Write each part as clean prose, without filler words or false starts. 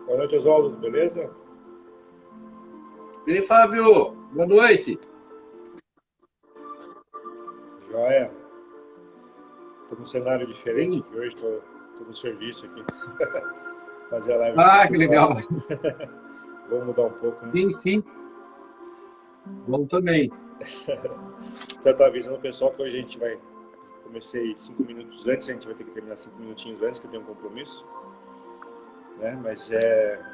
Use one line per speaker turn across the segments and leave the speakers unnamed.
Boa noite, Oswaldo, beleza?
E aí, Fábio, boa noite.
Joia. Estou num cenário diferente
Sim.
aqui hoje, estou no serviço aqui. Fazer a live aqui no
Ah, que legal.
escritório. Vamos mudar um pouco, né?
Sim, sim, bom também.
Então, eu tô avisando o pessoal que hoje a gente vai... Comecei 5 minutos antes, a gente vai ter que terminar 5 minutinhos antes, que eu tenho um compromisso, né? Mas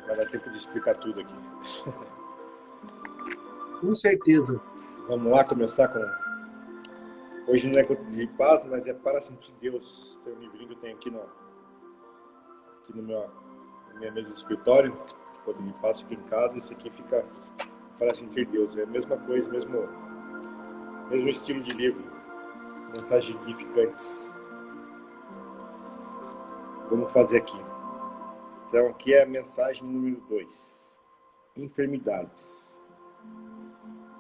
vai dar tempo de explicar tudo aqui.
Com certeza.
Vamos lá começar com... Hoje não é conto de paz, mas é para sentir Deus. Tem um livrinho que eu tenho aqui, aqui na minha mesa de escritório. Quando me passo aqui em casa, esse aqui fica para sentir Deus. É a mesma coisa, mesmo estilo de livro. Mensagens edificantes. Vamos fazer aqui. Então, aqui é a mensagem número 2. Enfermidades.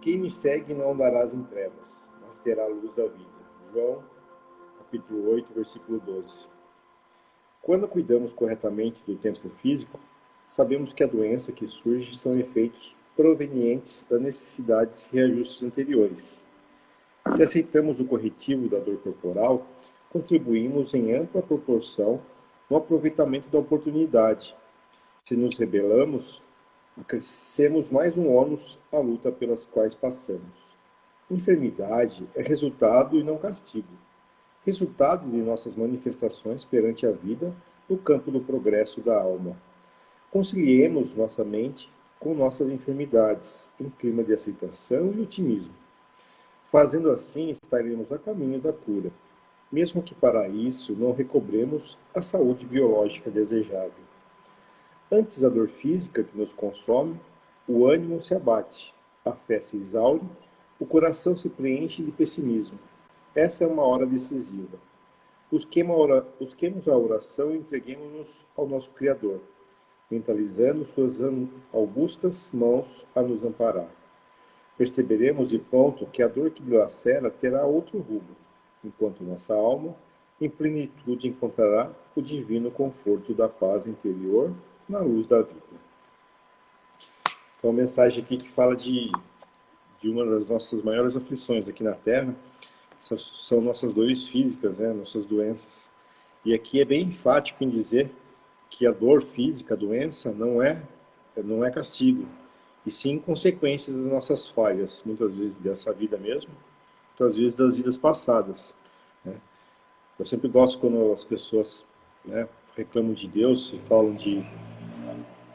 Quem me segue não andarás em trevas, mas terá a luz da vida. João, capítulo 8, versículo 12. Quando cuidamos corretamente do templo físico, sabemos que a doença que surge são efeitos provenientes das necessidades e reajustes anteriores. Se aceitamos o corretivo da dor corporal, contribuímos em ampla proporção no aproveitamento da oportunidade. Se nos rebelamos, acrescemos mais um ônus à luta pelas quais passamos. Enfermidade é resultado e não castigo. Resultado de nossas manifestações perante a vida no campo do progresso da alma. Conciliemos nossa mente com nossas enfermidades, em clima de aceitação e otimismo. Fazendo assim, estaremos a caminho da cura, mesmo que para isso não recobremos a saúde biológica desejável. Antes da dor física que nos consome, o ânimo se abate, a fé se exaure, o coração se preenche de pessimismo. Essa é uma hora decisiva. Busquemos a oração e entreguemos-nos ao nosso Criador, mentalizando suas augustas mãos a nos amparar. Perceberemos de pronto que a dor que dilacera terá outro rumo, enquanto nossa alma, em plenitude, encontrará o divino conforto da paz interior na luz da vida. Então, uma mensagem aqui que fala de uma das nossas maiores aflições aqui na Terra, são nossas dores físicas, né, nossas doenças. E aqui é bem enfático em dizer que a dor física, a doença, não é castigo, e sim consequências das nossas falhas, muitas vezes dessa vida mesmo, muitas vezes das vidas passadas, né? Eu sempre gosto quando as pessoas, né, reclamam de Deus e falam de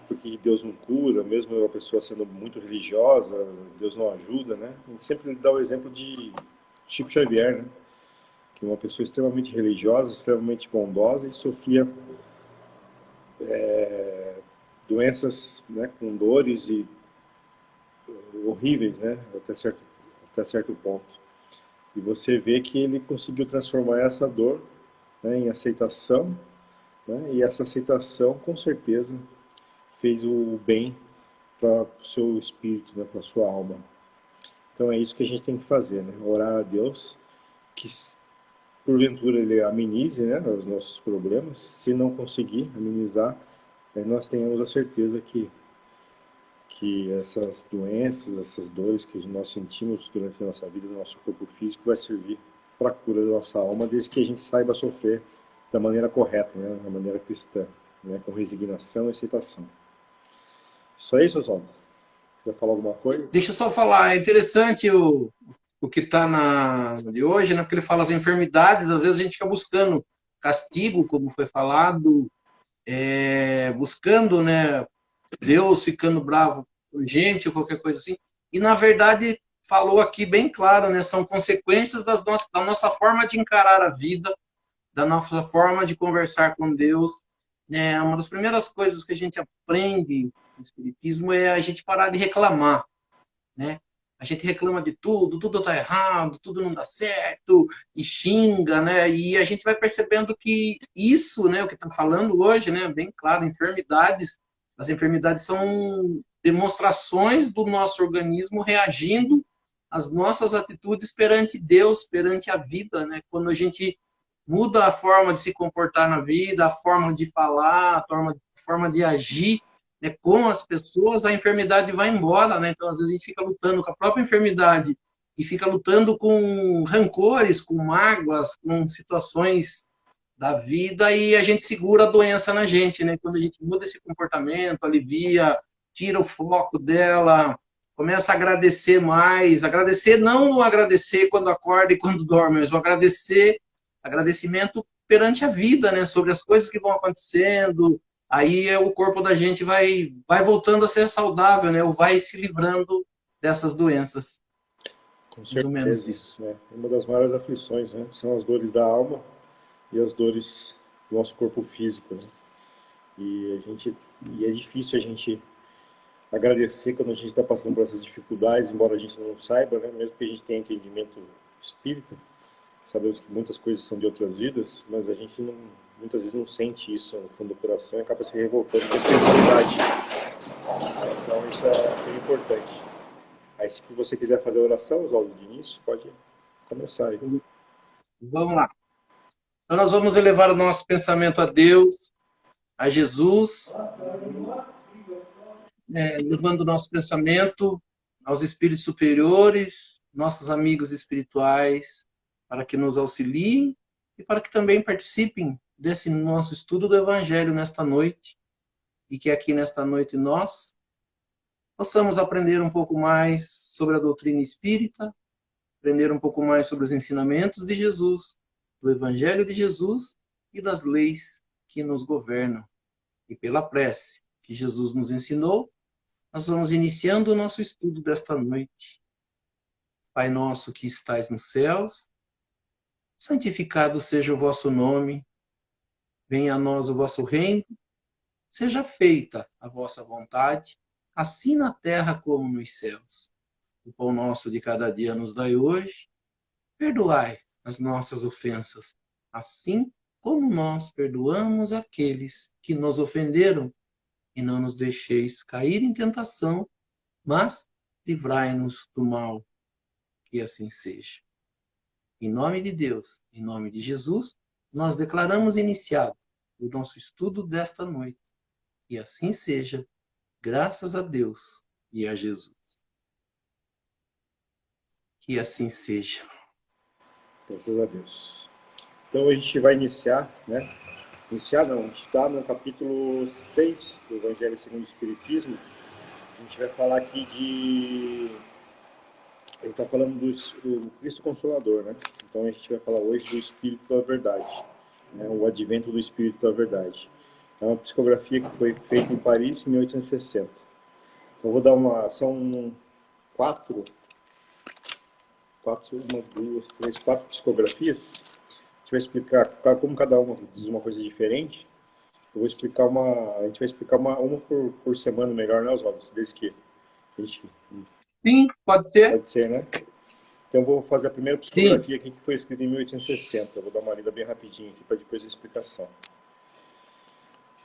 porque Deus não cura, mesmo a pessoa sendo muito religiosa, Deus não ajuda, né? A gente sempre dá o exemplo de Chico Xavier, né? Que é uma pessoa extremamente religiosa, extremamente bondosa e sofria doenças, né, com dores e horríveis, né? Até certo ponto. E você vê que ele conseguiu transformar essa dor, né, em aceitação, né? E essa aceitação, com certeza, fez o bem para o seu espírito, né, para a sua alma. Então é isso que a gente tem que fazer, né? Orar a Deus que porventura ele amenize, né, os nossos problemas. Se não conseguir amenizar, nós tenhamos a certeza que essas doenças, essas dores que nós sentimos durante a nossa vida, no nosso corpo físico, vai servir para a cura da nossa alma, desde que a gente saiba sofrer da maneira correta, né, da maneira cristã, né, com resignação e aceitação. Isso aí, Oswaldo? Quer falar alguma coisa?
Deixa eu só falar, é interessante o que está na de hoje, né? Porque ele fala as enfermidades, às vezes a gente fica buscando castigo, como foi falado, buscando, né, Deus ficando bravo por gente ou qualquer coisa assim. E na verdade falou aqui bem claro, né? São consequências da nossa forma de encarar a vida, da nossa forma de conversar com Deus. Né? Uma das primeiras coisas que a gente aprende no Espiritismo é a gente parar de reclamar, né? A gente reclama de tudo, tudo está errado, tudo não dá certo, e xinga, né? E a gente vai percebendo que isso, né, o que está falando hoje, né, bem claro, enfermidades, as enfermidades são demonstrações do nosso organismo reagindo às nossas atitudes perante Deus, perante a vida, né? Quando a gente muda a forma de se comportar na vida, a forma de falar, a forma de agir, né, com as pessoas, a enfermidade vai embora, né? Então, às vezes, a gente fica lutando com a própria enfermidade e fica lutando com rancores, com mágoas, com situações da vida e a gente segura a doença na gente, né? Quando a gente muda esse comportamento, alivia, tira o foco dela, começa a agradecer mais, agradecer não no agradecer quando acorda e quando dorme, mas o agradecimento perante a vida, né? Sobre as coisas que vão acontecendo, aí o corpo da gente vai voltando a ser saudável, né? Ou vai se livrando dessas doenças.
Com
Mais ou menos
certeza,
isso.
né? Uma das maiores aflições, né? São as dores da alma e as dores do nosso corpo físico, né? E é difícil a gente agradecer quando a gente está passando por essas dificuldades, embora a gente não saiba, né? Mesmo que a gente tenha entendimento espírita, sabemos que muitas coisas são de outras vidas, mas a gente não, muitas vezes não sente isso no fundo do coração e acaba se revoltando com a espiritualidade. Então isso é bem importante. Aí se você quiser fazer a oração, Oswaldo, de início, pode começar aí.
Vamos lá. Então nós vamos elevar o nosso pensamento a Deus, a Jesus, levando o nosso pensamento aos espíritos superiores, nossos amigos espirituais, para que nos auxiliem e para que também participem desse nosso estudo do Evangelho nesta noite, e que aqui nesta noite nós possamos aprender um pouco mais sobre a doutrina espírita, aprender um pouco mais sobre os ensinamentos de Jesus, do Evangelho de Jesus e das leis que nos governam. E pela prece que Jesus nos ensinou, nós vamos iniciando o nosso estudo desta noite. Pai nosso que estais nos céus, santificado seja o vosso nome, venha a nós o vosso reino, seja feita a vossa vontade, assim na terra como nos céus. O pão nosso de cada dia nos dai hoje, perdoai as nossas ofensas, assim como nós perdoamos aqueles que nos ofenderam, e não nos deixeis cair em tentação, mas livrai-nos do mal, que assim seja. Em nome de Deus, em nome de Jesus, nós declaramos iniciado o nosso estudo desta noite. E assim seja, graças a Deus e a Jesus. Que assim seja.
Graças a Deus. Então a gente vai iniciar, né? Iniciar não, a gente está no capítulo 6 do Evangelho segundo o Espiritismo. A gente vai falar aqui de... A gente está falando do Cristo Consolador, né? Então a gente vai falar hoje do Espírito da Verdade, né? O advento do Espírito da Verdade. É uma psicografia que foi feita em Paris em 1860. Então vou dar uma... São quatro, uma, duas, três, quatro psicografias. A gente vai explicar como cada uma diz uma coisa diferente. Eu vou explicar uma... A gente vai explicar uma por semana melhor, né, Oswaldo? Desde que a gente...
Sim, pode ser?
Pode ser, né? Então eu vou fazer a primeira
Sim.
psicografia aqui, que foi escrita em 1860. Eu vou dar uma lida bem rapidinho aqui para depois a explicação.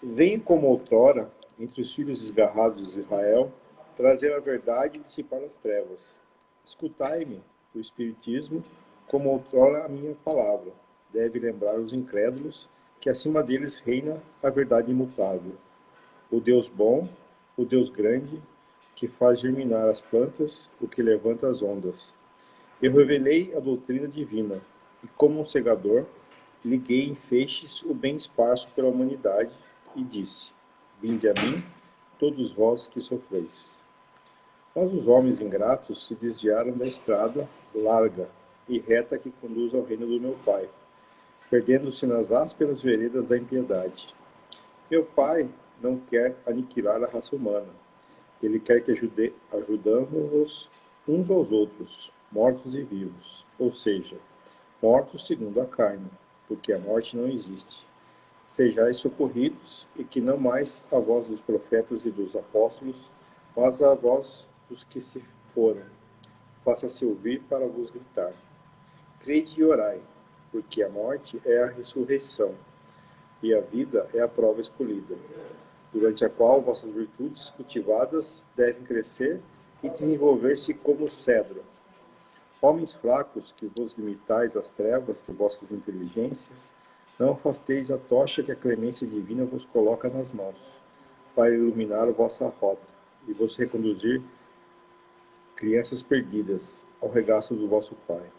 Venho como outrora, entre os filhos desgarrados de Israel, trazer a verdade e dissipar as trevas. Escutai-me, o Espiritismo, como outrora a minha palavra. Deve lembrar os incrédulos que acima deles reina a verdade imutável. O Deus bom, o Deus grande, que faz germinar as plantas, o que levanta as ondas. Eu revelei a doutrina divina, e como um segador, liguei em feixes o bem esparso pela humanidade, e disse, vinde a mim, todos vós que sofreis. Mas os homens ingratos se desviaram da estrada larga e reta que conduz ao reino do meu Pai, perdendo-se nas ásperas veredas da impiedade. Meu Pai não quer aniquilar a raça humana. Ele quer que ajudamos uns aos outros, mortos e vivos, ou seja, mortos segundo a carne, porque a morte não existe. Sejais socorridos, e que não mais a voz dos profetas e dos apóstolos, mas a voz dos que se foram. Faça-se ouvir para vos gritar. Crede e orai, porque a morte é a ressurreição, e a vida é a prova escolhida, durante a qual vossas virtudes cultivadas devem crescer e desenvolver-se como cedro. Homens fracos, que vos limitais às trevas de vossas inteligências, não afasteis a tocha que a clemência divina vos coloca nas mãos. para iluminar a vossa rota e vos reconduzir, crianças perdidas, ao regaço do vosso Pai.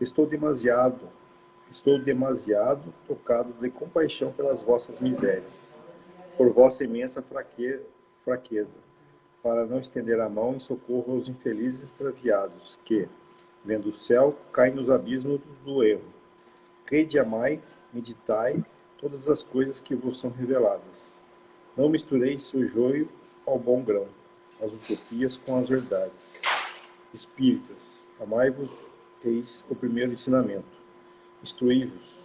Estou demasiado tocado de compaixão pelas vossas misérias, por vossa imensa fraqueza, para não estender a mão em socorro aos infelizes extraviados, que, vendo o céu, caem nos abismos do erro. Crede, amai, meditai todas as coisas que vos são reveladas. Não mistureis o joio ao bom grão, as utopias com as verdades. Espíritas, amai-vos, eis o primeiro ensinamento. Instruí-vos,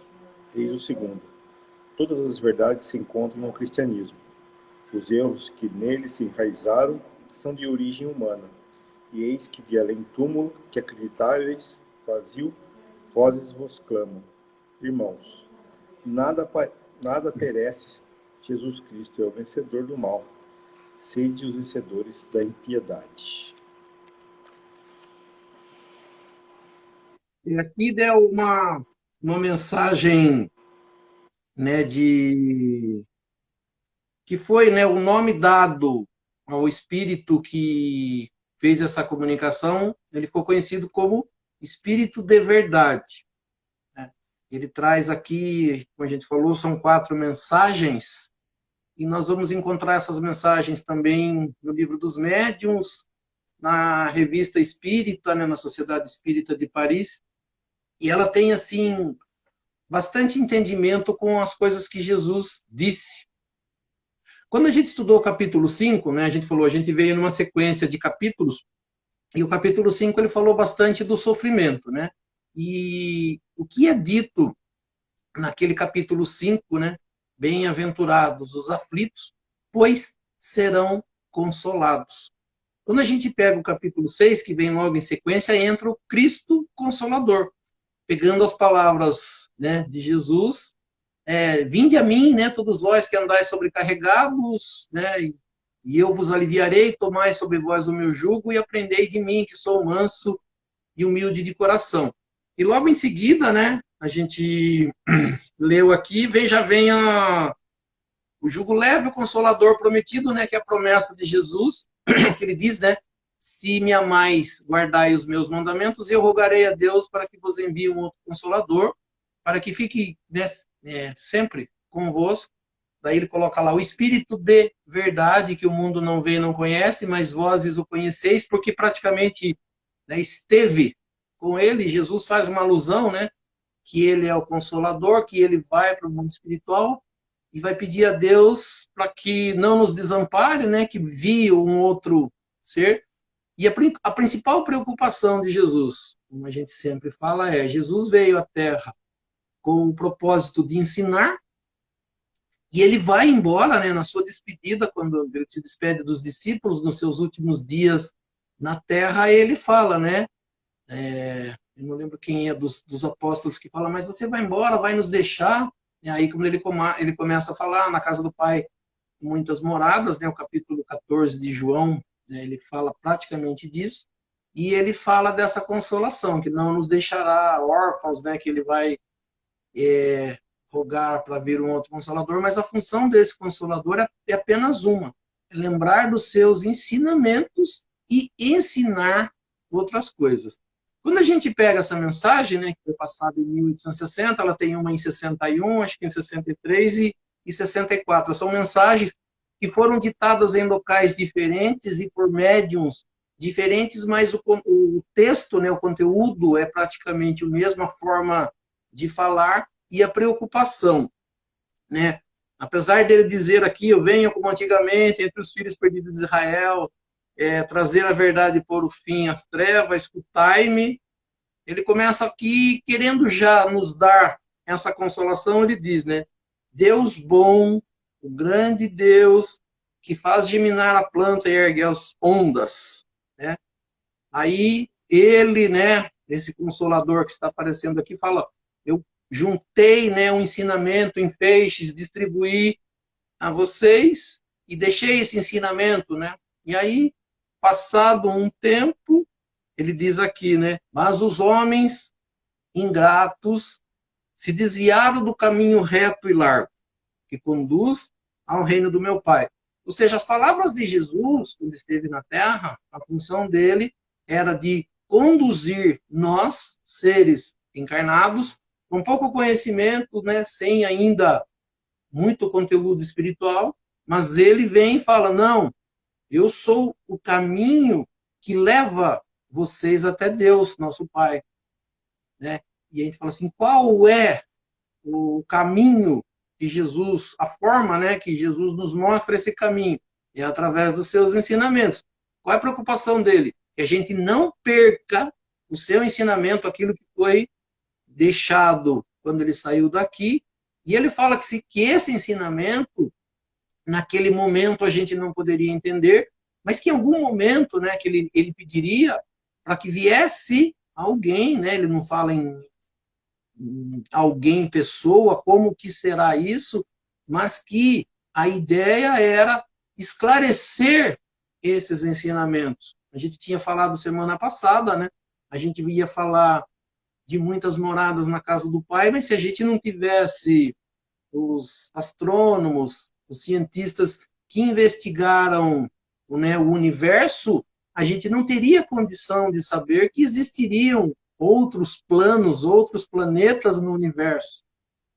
eis o segundo. Todas as verdades se encontram no cristianismo. Os erros que nele se enraizaram são de origem humana. E eis que de além túmulo que acreditáveis, vazio, vozes vos clamam. Irmãos, nada perece, Jesus Cristo é o vencedor do mal. Sede os vencedores da impiedade.
E aqui deu uma mensagem, né, que foi, né, o nome dado ao espírito que fez essa comunicação. Ele ficou conhecido como Espírito de Verdade. Ele traz aqui, como a gente falou, são 4 mensagens, e nós vamos encontrar essas mensagens também no Livro dos Médiuns, na Revista Espírita, né, na Sociedade Espírita de Paris, e ela tem, assim, bastante entendimento com as coisas que Jesus disse. Quando a gente estudou o capítulo 5, né, a gente falou, a gente veio numa sequência de capítulos, e o capítulo 5 ele falou bastante do sofrimento, né? E o que é dito naquele capítulo 5, né? Bem-aventurados os aflitos, pois serão consolados. Quando a gente pega o capítulo 6, que vem logo em sequência, entra o Cristo Consolador, pegando as palavras, né, de Jesus, vinde a mim, né, todos vós que andais sobrecarregados, né, e eu vos aliviarei, tomai sobre vós o meu jugo e aprendei de mim, que sou manso e humilde de coração. E logo em seguida, né, a gente leu aqui, já vem o jugo leve, o consolador prometido, né, que é a promessa de Jesus, que ele diz, né, se me amais, guardai os meus mandamentos, e eu rogarei a Deus para que vos envie um outro consolador, para que fique, né, sempre convosco. Daí ele coloca lá o Espírito de Verdade, que o mundo não vê e não conhece, mas vós o conheceis, porque praticamente, né, esteve com ele. Jesus faz uma alusão, né, que ele é o Consolador, que ele vai para o mundo espiritual e vai pedir a Deus para que não nos desampare, né, que envie um outro ser. E a principal preocupação de Jesus, como a gente sempre fala, Jesus veio à Terra com o propósito de ensinar, e ele vai embora, né, na sua despedida, quando ele se despede dos discípulos, nos seus últimos dias na Terra, ele fala, né, eu não lembro quem é dos apóstolos que fala, mas você vai embora, vai nos deixar. E aí, quando ele começa a falar, na casa do Pai, muitas moradas, né, o capítulo 14 de João, né, ele fala praticamente disso, e ele fala dessa consolação, que não nos deixará órfãos, né, que ele vai rogar para vir um outro consolador, mas a função desse consolador é apenas uma, é lembrar dos seus ensinamentos e ensinar outras coisas. Quando a gente pega essa mensagem, né, que foi passada em 1860, ela tem uma em 61, acho que em 63 e 64. São mensagens que foram ditadas em locais diferentes e por médiums diferentes, mas o texto, né, o conteúdo é praticamente o mesmo, a forma de falar e a preocupação, né? Apesar dele dizer aqui, eu venho como antigamente entre os filhos perdidos de Israel, trazer a verdade e pôr o fim às trevas, escutai-me. Ele começa aqui querendo já nos dar essa consolação, ele diz, né? Deus bom, o grande Deus que faz germinar a planta e ergue as ondas, né? Aí ele, né, esse consolador que está aparecendo aqui, fala, eu juntei, né, um ensinamento em feixes, distribuí a vocês e deixei esse ensinamento, né? E aí, passado um tempo, ele diz aqui, né? Mas os homens ingratos se desviaram do caminho reto e largo, que conduz ao reino do meu Pai. Ou seja, as palavras de Jesus, quando esteve na Terra, a função dele era de conduzir nós, seres encarnados, com pouco conhecimento, né, sem ainda muito conteúdo espiritual, mas ele vem e fala, não, eu sou o caminho que leva vocês até Deus, nosso Pai. Né? E a gente fala assim, qual é o caminho que Jesus, a forma, né, que Jesus nos mostra esse caminho? É através dos seus ensinamentos. Qual é a preocupação dele? Que a gente não perca o seu ensinamento, aquilo que foi deixado quando ele saiu daqui. E ele fala que esse ensinamento, naquele momento, a gente não poderia entender, mas que em algum momento, né, que ele pediria para que viesse alguém, né, ele não fala em alguém, pessoa, como que será isso, mas que a ideia era esclarecer esses ensinamentos. A gente tinha falado semana passada, né? A gente ia falar de muitas moradas na casa do Pai, mas se a gente não tivesse os astrônomos, os cientistas que investigaram, né, o universo, a gente não teria condição de saber que existiriam outros planos, outros planetas no universo.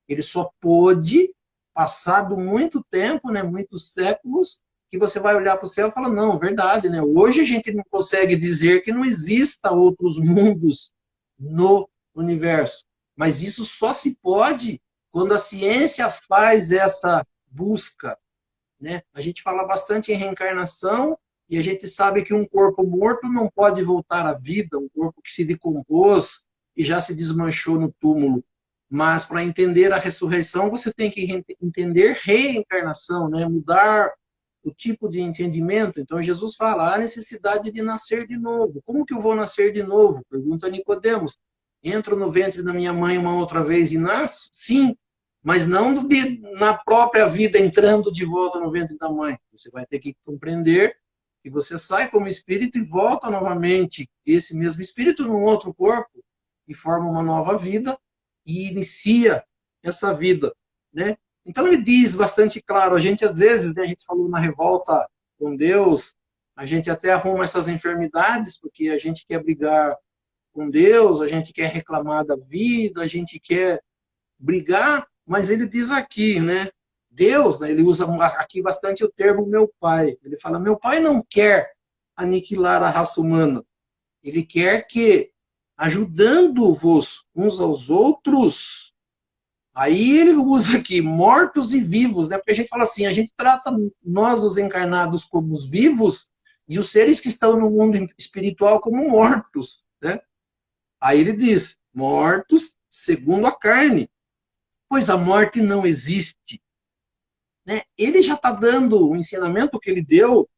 Ele só pôde, passado muito tempo, né, muitos séculos, que você vai olhar para o céu e falar, não, verdade, né? Hoje a gente não consegue dizer que não exista outros mundos no universo. Mas isso só se pode quando a ciência faz essa busca. Né? A gente fala bastante em reencarnação, e a gente sabe que um corpo morto não pode voltar à vida, um corpo que se decompôs e já se desmanchou no túmulo. Mas para entender a ressurreição, você tem que entender reencarnação, né? Mudar o tipo de entendimento. Então Jesus fala, há necessidade de nascer de novo. Como que eu vou nascer de novo? Pergunta Nicodemos. Entro no ventre da minha mãe uma outra vez e nasço? Sim, mas não na própria vida entrando de volta no ventre da mãe. Você vai ter que compreender que você sai como espírito e volta novamente esse mesmo espírito num outro corpo e forma uma nova vida e inicia essa vida, né? Então ele diz bastante claro, a gente às vezes, né, a gente falou na revolta com Deus, a gente até arruma essas enfermidades porque a gente quer brigar com Deus, a gente quer reclamar da vida, a gente quer brigar, mas ele diz aqui, né? Deus, né, ele usa aqui bastante o termo meu pai. Ele fala, meu pai não quer aniquilar a raça humana. Ele quer que, ajudando-vos uns aos outros, aí ele usa aqui, mortos e vivos, né? Porque a gente fala assim, a gente trata nós, os encarnados, como os vivos, e os seres que estão no mundo espiritual como mortos, né? Aí ele diz, mortos segundo a carne, pois a morte não existe. Né? Ele já está dando o ensinamento que ele deu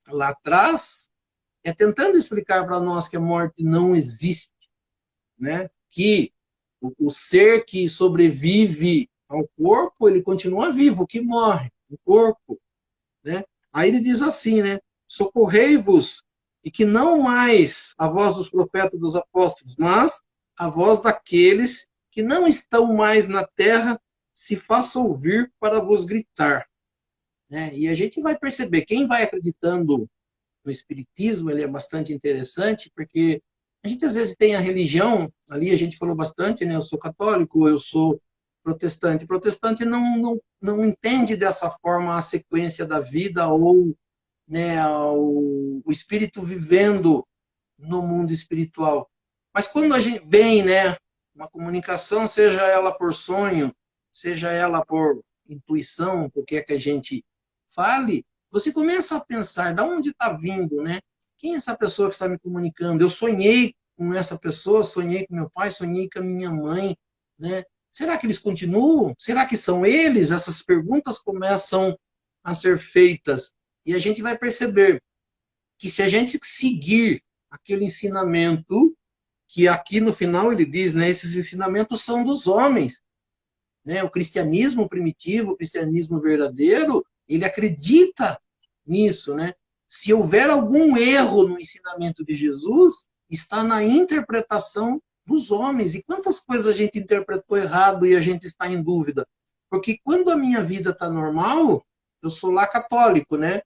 lá atrás, tentando explicar para nós que a morte não existe, né? Que o ser que sobrevive ao corpo, ele continua vivo, o que morre, o corpo. Né? Aí ele diz assim, né? Socorrei-vos, e que não mais a voz dos profetas e dos apóstolos, mas a voz daqueles que não estão mais na terra, se faça ouvir para vos gritar. Né? E a gente vai perceber, quem vai acreditando no Espiritismo, ele é bastante interessante, porque a gente às vezes tem a religião, ali a gente falou bastante, né? Eu sou católico, eu sou protestante. Protestante não entende dessa forma a sequência da vida ou, né, o espírito vivendo no mundo espiritual. Mas quando a gente vem, né, uma comunicação, seja ela por sonho, seja ela por intuição, o que é que a gente fale, você começa a pensar, de onde está vindo, né? Quem é essa pessoa que está me comunicando? Eu sonhei com essa pessoa, sonhei com meu pai, sonhei com a minha mãe, né? Será que eles continuam? Será que são eles? Essas perguntas começam a ser feitas e a gente vai perceber que se a gente seguir aquele ensinamento, que aqui no final ele diz, né, esses ensinamentos são dos homens, né? O cristianismo primitivo, o cristianismo verdadeiro, ele acredita nisso, né? Se houver algum erro no ensinamento de Jesus, está na interpretação dos homens. E quantas coisas a gente interpretou errado e a gente está em dúvida? Porque quando a minha vida está normal, eu sou lá católico, né?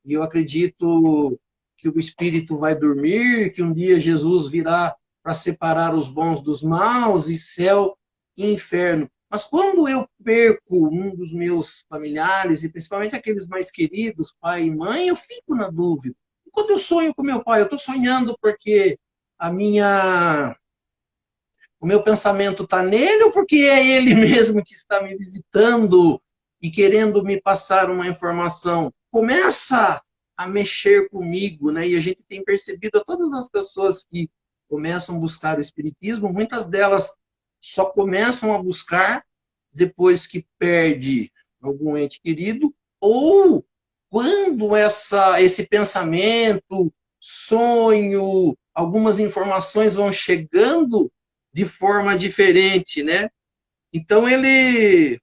E eu acredito que o espírito vai dormir, que um dia Jesus virá para separar os bons dos maus, e céu e inferno. Mas quando eu perco um dos meus familiares, e principalmente aqueles mais queridos, pai e mãe, eu fico na dúvida. E quando eu sonho com meu pai, eu estou sonhando porque o meu pensamento está nele, ou porque é ele mesmo que está me visitando e querendo me passar uma informação? Começa a mexer comigo, né? E a gente tem percebido a todas as pessoas que começam a buscar o espiritismo, muitas delas só começam a buscar depois que perde algum ente querido, ou quando esse pensamento, sonho, algumas informações vão chegando de forma diferente, né? Então ele,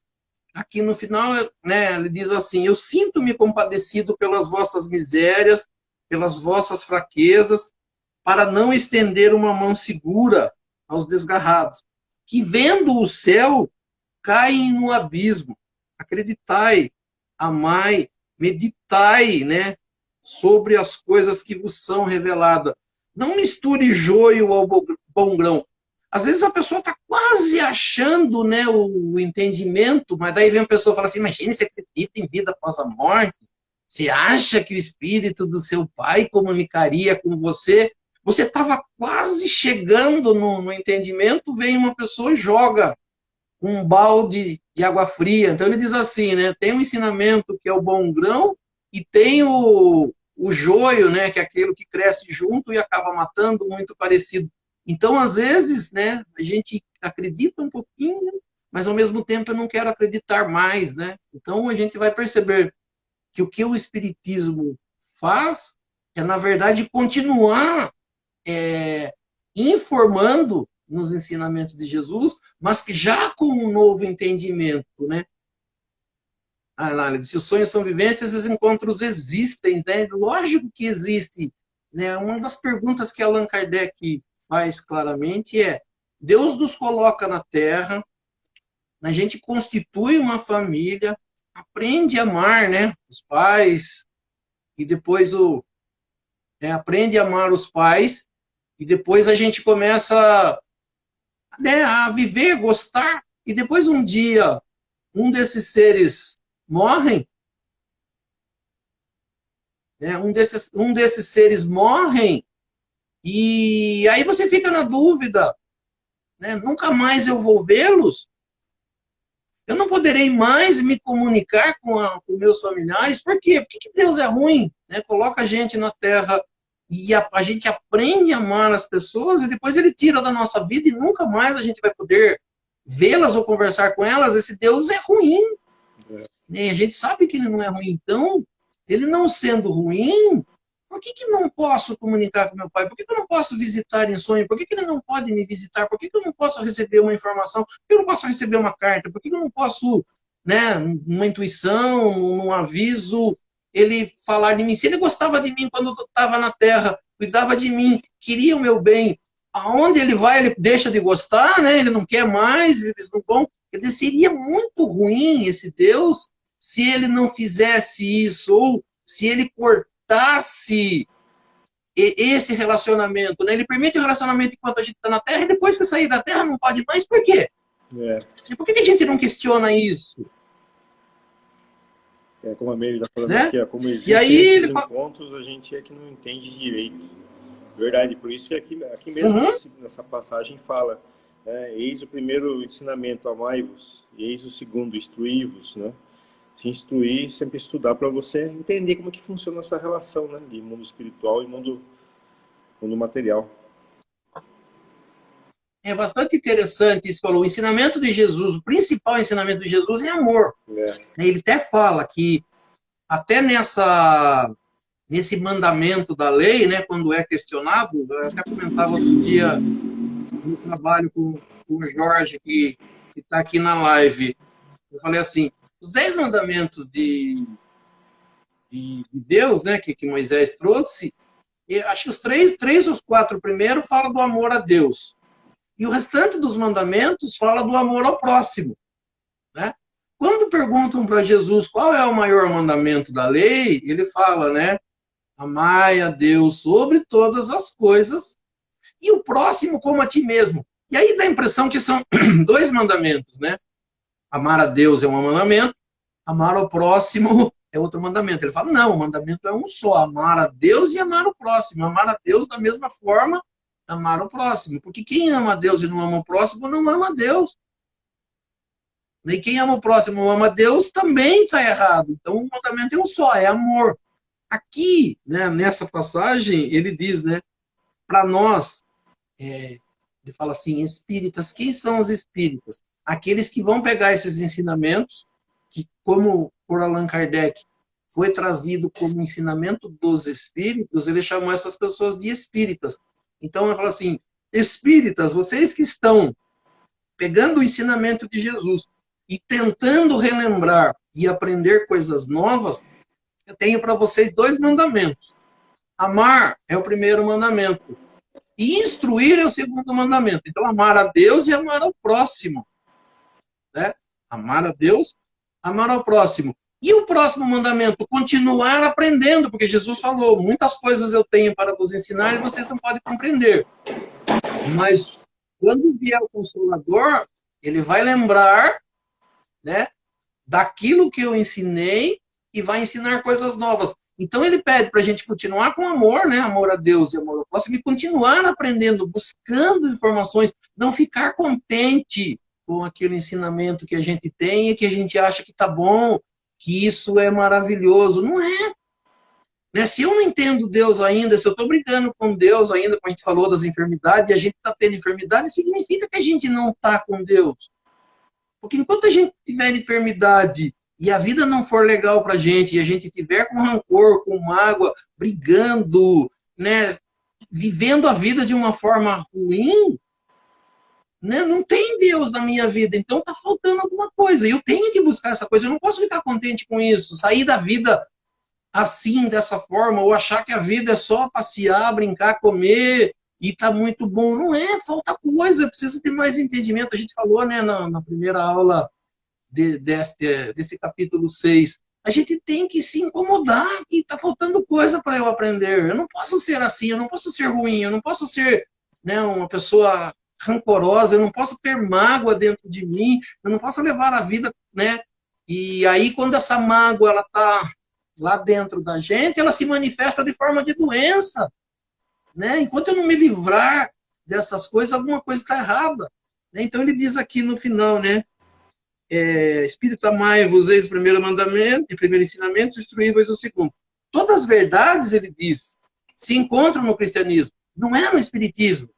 aqui no final, né, ele diz assim: eu sinto-me compadecido pelas vossas misérias, pelas vossas fraquezas, para não estender uma mão segura aos desgarrados, que vendo o céu, caem no abismo. Acreditai, amai, meditai, né, sobre as coisas que vos são reveladas. Não misture joio ao bom grão. Às vezes a pessoa está quase achando, né, o entendimento, mas daí vem a pessoa e fala assim: imagine, você acredita em vida após a morte? Você acha que o espírito do seu pai comunicaria com você? Você estava quase chegando no entendimento, vem uma pessoa e joga um balde de água fria. Então ele diz assim, né? Tem um ensinamento que é o bom grão, e tem o joio, né? Que é aquele que cresce junto e acaba matando, muito parecido. Então, às vezes, né? A gente acredita um pouquinho, mas ao mesmo tempo eu não quero acreditar mais, né? Então a gente vai perceber que o que o Espiritismo faz é, na verdade, continuar informando nos ensinamentos de Jesus, mas que já com um novo entendimento, né? Se os sonhos são vivências, os encontros existem, né? Lógico que existe, né? Uma das perguntas que Allan Kardec faz claramente é: Deus nos coloca na Terra, a gente constitui uma família, aprende a amar, né? Os pais, e depois aprende a amar os pais, e depois a gente começa, né, a viver, gostar, e depois um dia um desses seres morrem, né, um desses seres morrem, e aí você fica na dúvida, né, nunca mais eu vou vê-los, eu não poderei mais me comunicar com meus familiares. Por quê? Por que Deus é ruim? Né? Coloca a gente na Terra e a gente aprende a amar as pessoas, e depois ele tira da nossa vida e nunca mais a gente vai poder vê-las ou conversar com elas. Esse Deus é ruim. E a gente sabe que ele não é ruim. Então, ele não sendo ruim, por que não posso comunicar com meu pai? Por que eu não posso visitar em sonho? Por que ele não pode me visitar? Por que eu não posso receber uma informação? Por que eu não posso receber uma carta? Por que eu não posso, né, uma intuição, um aviso, ele falar de mim? Se ele gostava de mim quando eu estava na Terra, cuidava de mim, queria o meu bem, aonde ele vai, ele deixa de gostar, né? Ele não quer mais, eles não vão. Quer dizer, seria muito ruim esse Deus se ele não fizesse isso, ou se ele cortasse esse relacionamento, né? Ele permite o relacionamento enquanto a gente está na Terra, e depois que sair da Terra não pode mais. Por quê? E por que a gente não questiona isso?
Como a Meire está falando,
né?
aqui, como existem esses encontros, a gente é que não entende direito. Verdade, por isso que aqui mesmo nessa passagem fala, né? Eis o primeiro ensinamento, amai-vos, e eis o segundo, instruí-vos, né? Se instruir, sempre estudar, para você entender como que funciona essa relação, né, de mundo espiritual e mundo material.
É bastante interessante isso, falou. O ensinamento de Jesus, o principal ensinamento de Jesus é amor. Ele até fala que até nesse mandamento da lei, né, quando é questionado, eu até comentava outro dia no trabalho com o Jorge, que está aqui na live, eu falei assim: os 10 mandamentos de Deus, né, que Moisés trouxe, acho que os três ou os 4 primeiros falam do amor a Deus. E o restante dos mandamentos fala do amor ao próximo. Né? Quando quando perguntam para Jesus qual é o maior mandamento da lei, ele fala, né? Amai a Deus sobre todas as coisas e o próximo como a ti mesmo. E aí dá a impressão que são dois mandamentos, né? Amar a Deus é um mandamento, amar ao próximo é outro mandamento. Ele fala, não, o mandamento é um só, amar a Deus e amar o próximo. Amar a Deus da mesma forma, amar o próximo. Porque quem ama a Deus e não ama o próximo, não ama a Deus. E quem ama o próximo não ama a Deus, também está errado. Então o mandamento é um só, é amor. Aqui, né, nessa passagem, ele diz, né, para nós, ele fala assim, espíritas, quem são os espíritas? Aqueles que vão pegar esses ensinamentos, que como por Allan Kardec foi trazido como ensinamento dos espíritos, ele chamou essas pessoas de espíritas. Então ele fala assim, espíritas, vocês que estão pegando o ensinamento de Jesus e tentando relembrar e aprender coisas novas, eu tenho para vocês dois mandamentos. Amar é o primeiro mandamento. E instruir é o segundo mandamento. Então, amar a Deus e amar ao próximo. Né? Amar a Deus, amar ao próximo. E o próximo mandamento? Continuar aprendendo, porque Jesus falou, muitas coisas eu tenho para vos ensinar e vocês não podem compreender. Mas, quando vier o Consolador, ele vai lembrar, né, daquilo que eu ensinei e vai ensinar coisas novas. Então ele pede para a gente continuar com amor, né? Amor a Deus e amor ao próximo, e continuar aprendendo, buscando informações, não ficar contente com aquele ensinamento que a gente tem e que a gente acha que está bom, que isso é maravilhoso. Não é. Né? Se eu não entendo Deus ainda, se eu estou brigando com Deus ainda, como a gente falou das enfermidades, e a gente está tendo enfermidade, significa que a gente não está com Deus. Porque enquanto a gente tiver enfermidade e a vida não for legal para a gente, e a gente tiver com rancor, com mágoa, brigando, né, vivendo a vida de uma forma ruim, né, não tem Deus na minha vida, então está faltando alguma coisa. Eu tenho que buscar essa coisa, eu não posso ficar contente com isso, sair da vida assim, dessa forma, ou achar que a vida é só passear, brincar, comer, e está muito bom. Não é, falta coisa, precisa ter mais entendimento. A gente falou, né, na primeira aula deste capítulo 6, a gente tem que se incomodar, que está faltando coisa para eu aprender. Eu não posso ser assim, eu não posso ser ruim, eu não posso ser, né, uma pessoa rancorosa, eu não posso ter mágoa dentro de mim, eu não posso levar a vida, né? E aí, quando essa mágoa ela está lá dentro da gente, ela se manifesta de forma de doença. Né? Enquanto eu não me livrar dessas coisas, alguma coisa está errada. Né? Então ele diz aqui no final, né? Espírito, amai-vos, eis o primeiro mandamento, e primeiro ensinamento, instruí-vos o segundo. Todas as verdades, ele diz, se encontram no cristianismo, não é no espiritismo.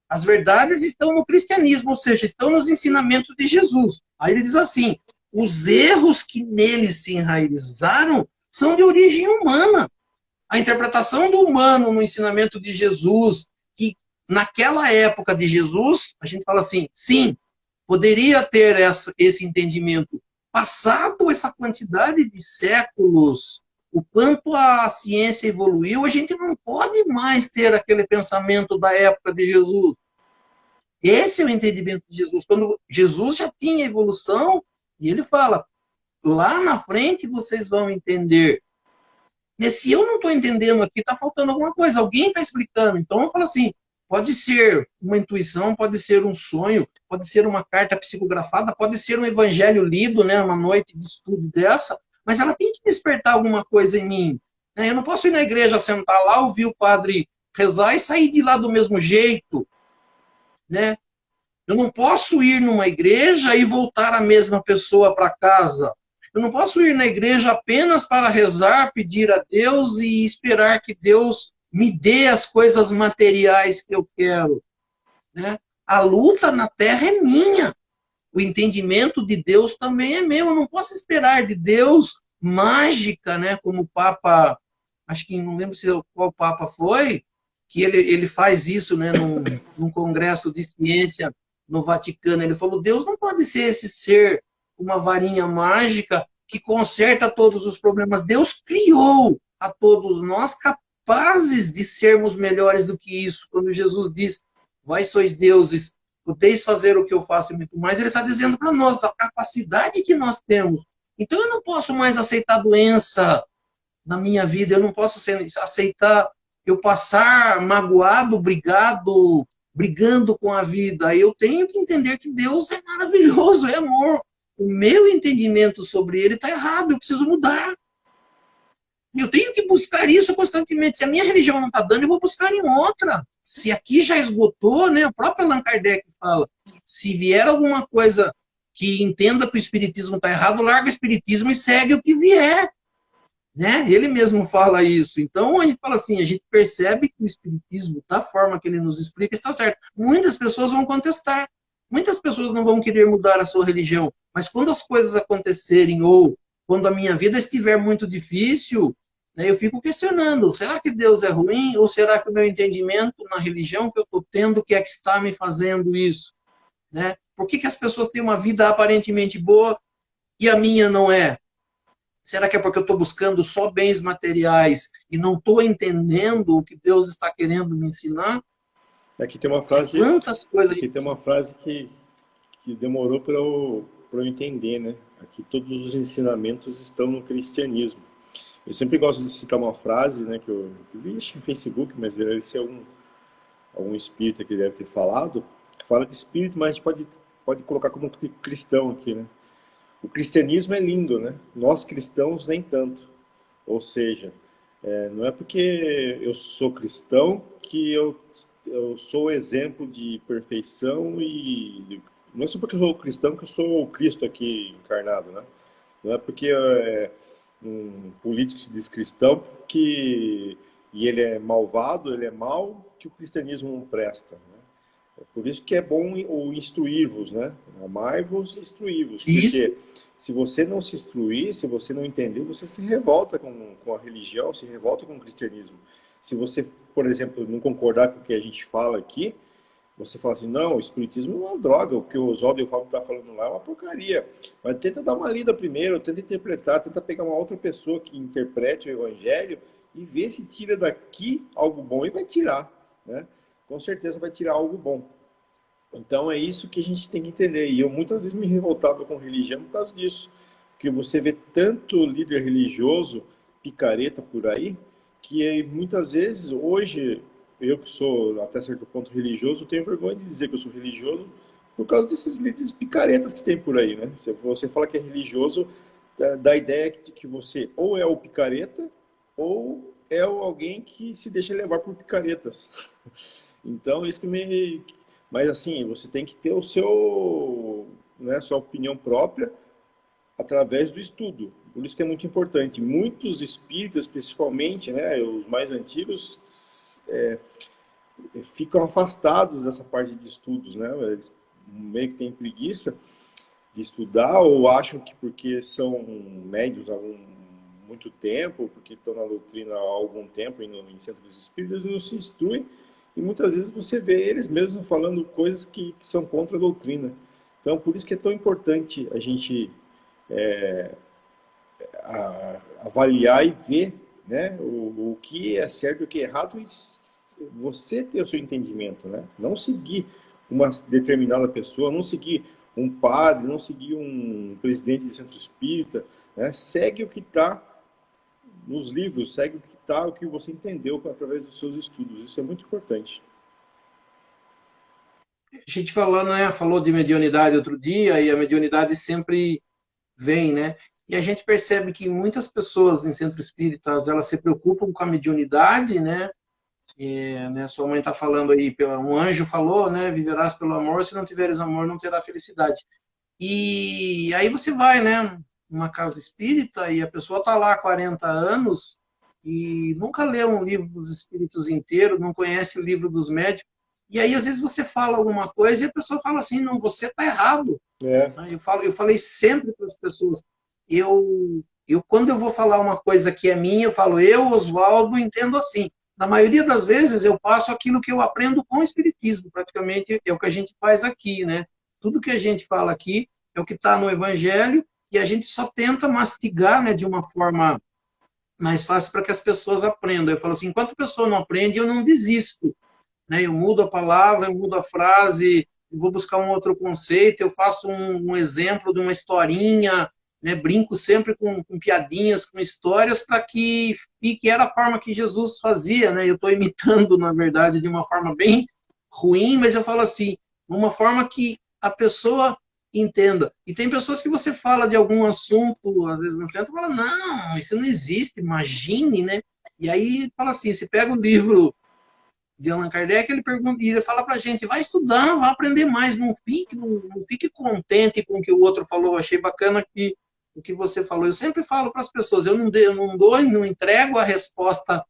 As verdades estão no cristianismo, ou seja, estão nos ensinamentos de Jesus. Aí ele diz assim, os erros que neles se enraizaram são de origem humana. A interpretação do humano no ensinamento de Jesus, que naquela época de Jesus, a gente fala assim, sim, poderia ter esse entendimento. Passado essa quantidade de séculos, o quanto a ciência evoluiu, a gente não pode mais ter aquele pensamento da época de Jesus. Esse é o entendimento de Jesus. Quando Jesus já tinha evolução, e ele fala, lá na frente vocês vão entender. E se eu não estou entendendo aqui, está faltando alguma coisa, alguém está explicando. Então eu falo assim, pode ser uma intuição, pode ser um sonho, pode ser uma carta psicografada, pode ser um evangelho lido, né, uma noite de estudo dessa, mas ela tem que despertar alguma coisa em mim. Né? Eu não posso ir na igreja, sentar lá, ouvir o padre rezar e sair de lá do mesmo jeito. Né? Eu não posso ir numa igreja e voltar a mesma pessoa para casa. Eu não posso ir na igreja apenas para rezar, pedir a Deus e esperar que Deus me dê as coisas materiais que eu quero. Né? A luta na terra é minha. O entendimento de Deus também é meu. Eu não posso esperar de Deus mágica, né? Como o Papa, acho que não lembro qual Papa foi, que ele faz isso, né? num congresso de ciência no Vaticano. Ele falou, Deus não pode ser esse ser, uma varinha mágica que conserta todos os problemas. Deus criou a todos nós capazes de sermos melhores do que isso. Quando Jesus diz, vós sois deuses, podeis fazer o que eu faço e muito mais, ele está dizendo para nós da capacidade que nós temos. Então eu não posso mais aceitar doença na minha vida, eu não posso aceitar eu passar magoado, brigando com a vida. Eu tenho que entender que Deus é maravilhoso, é amor. O meu entendimento sobre ele está errado, eu preciso mudar. Eu tenho que buscar isso constantemente. Se a minha religião não está dando, eu vou buscar em outra. Se aqui já esgotou, né? O próprio Allan Kardec fala, se vier alguma coisa que entenda que o espiritismo está errado, larga o espiritismo e segue o que vier. Né? Ele mesmo fala isso. Então, a gente fala assim, a gente percebe que o espiritismo, da forma que ele nos explica, está certo. Muitas pessoas vão contestar. Muitas pessoas não vão querer mudar a sua religião. Mas quando as coisas acontecerem ou quando a minha vida estiver muito difícil, né, eu fico questionando, será que Deus é ruim? Ou será que o meu entendimento na religião que eu estou tendo que é que está me fazendo isso? Né? Por que as pessoas têm uma vida aparentemente boa e a minha não é? Será que é porque eu estou buscando só bens materiais e não estou entendendo o que Deus está querendo me ensinar?
Aqui tem uma frase,
Quantas coisas...
aqui tem uma frase que demorou para eu entender, né? Aqui todos os ensinamentos estão no cristianismo. Eu sempre gosto de citar uma frase, né, que eu vi no Facebook, mas deve ser algum espírita que deve ter falado, que fala de espírito, mas a gente pode colocar como cristão aqui, né? O cristianismo é lindo, né? Nós cristãos nem tanto. Ou seja, não é porque eu sou cristão que eu sou exemplo de perfeição e não é só porque eu sou cristão que eu sou o Cristo aqui encarnado, né? Não é porque um político se diz cristão e ele é malvado, ele é mau, que o cristianismo não presta, né? É por isso que é bom o instruir-vos, né? Amai-vos e instruir-vos. Porque se você não se instruir, se você não entender, você se revolta com a religião, se revolta com o cristianismo. Se você, por exemplo, não concordar com o que a gente fala aqui, você fala assim, não, o espiritismo é uma droga, o que o Oswaldo e o Fábio estão falando lá é uma porcaria. Mas tenta dar uma lida primeiro, tenta interpretar, tenta pegar uma outra pessoa que interprete o evangelho e ver se tira daqui algo bom e vai tirar, né? Com certeza vai tirar algo bom. Então é isso que a gente tem que entender. E eu muitas vezes me revoltava com religião por causa disso. Porque você vê tanto líder religioso, picareta por aí, que muitas vezes, hoje, eu que sou até certo ponto religioso, tenho vergonha de dizer que eu sou religioso por causa desses líderes picaretas que tem por aí, né? Se você fala que é religioso, dá a ideia de que você ou é o picareta ou é alguém que se deixa levar por picaretas. Então, isso que me... Mas, assim, você tem que ter o seu, né, sua opinião própria através do estudo. Por isso que é muito importante. Muitos espíritas, principalmente, né, os mais antigos, ficam afastados dessa parte de estudos, né? Eles meio que têm preguiça de estudar ou acham que porque são médios há muito tempo, porque estão na doutrina há algum tempo em centros espíritas, não se instruem. E muitas vezes você vê eles mesmos falando coisas que são contra a doutrina. Então, por isso que é tão importante a gente avaliar e ver, né, o que é certo e o que é errado e você ter o seu entendimento, né? Não seguir uma determinada pessoa, não seguir um padre, não seguir um presidente de centro espírita, né? Segue o que está nos livros, segue o que você entendeu através dos seus estudos. Isso é muito importante.
A gente falou de mediunidade outro dia, e a mediunidade sempre vem, né? E a gente percebe que muitas pessoas em centros espíritas, elas se preocupam com a mediunidade, né? Né, sua mãe está falando aí, um anjo falou, né? Viverás pelo amor, se não tiveres amor, não terá felicidade. E aí você vai, né? Numa casa espírita e a pessoa está lá há 40 anos e nunca leu um livro dos espíritos inteiro, não conhece o livro dos médiuns. E aí, às vezes, você fala alguma coisa e a pessoa fala assim, não, você está errado. Eu falei sempre para as pessoas, quando eu vou falar uma coisa que é minha, eu falo, Oswaldo, entendo assim. Na maioria das vezes, eu passo aquilo que eu aprendo com o espiritismo, praticamente é o que a gente faz aqui, né? Tudo que a gente fala aqui é o que está no Evangelho e a gente só tenta mastigar, né, de uma forma mais fácil para que as pessoas aprendam. Eu falo assim, enquanto a pessoa não aprende, eu não desisto. Né? Eu mudo a palavra, eu mudo a frase, eu vou buscar um outro conceito, eu faço um exemplo de uma historinha, né? Brinco sempre com piadinhas, com histórias, para que fique, era a forma que Jesus fazia, né? Eu estou imitando, na verdade, de uma forma bem ruim, mas eu falo assim, uma forma que a pessoa entenda. E tem pessoas que você fala de algum assunto, às vezes no centro, fala, não, isso não existe, imagine, né? E aí fala assim, você pega o livro de Allan Kardec, ele pergunta, e ele fala pra gente, vai estudar, vai aprender mais, não fique contente com o que o outro falou. Achei bacana que o que você falou. Eu sempre falo para as pessoas, eu não dou, não entrego a resposta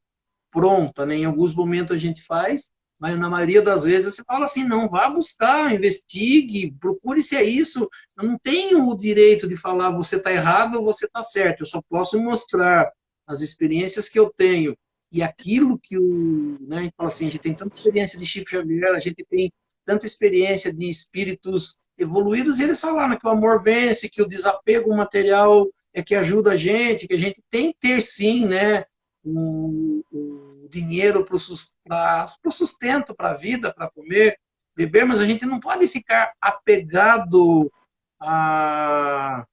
pronta, né? Em alguns momentos a gente faz, mas na maioria das vezes você fala assim, não, vá buscar, investigue, procure se é isso. Eu não tenho o direito de falar você está errado ou você está certo, eu só posso mostrar as experiências que eu tenho e aquilo que o... Né, a gente fala assim, a gente tem tanta experiência de Chico Xavier, a gente tem tanta experiência de espíritos evoluídos, e eles falaram que o amor vence, que o desapego material é que ajuda a gente, que a gente tem que ter sim, né, o dinheiro para o sustento, para a vida, para comer, beber, mas a gente não pode ficar apegado a,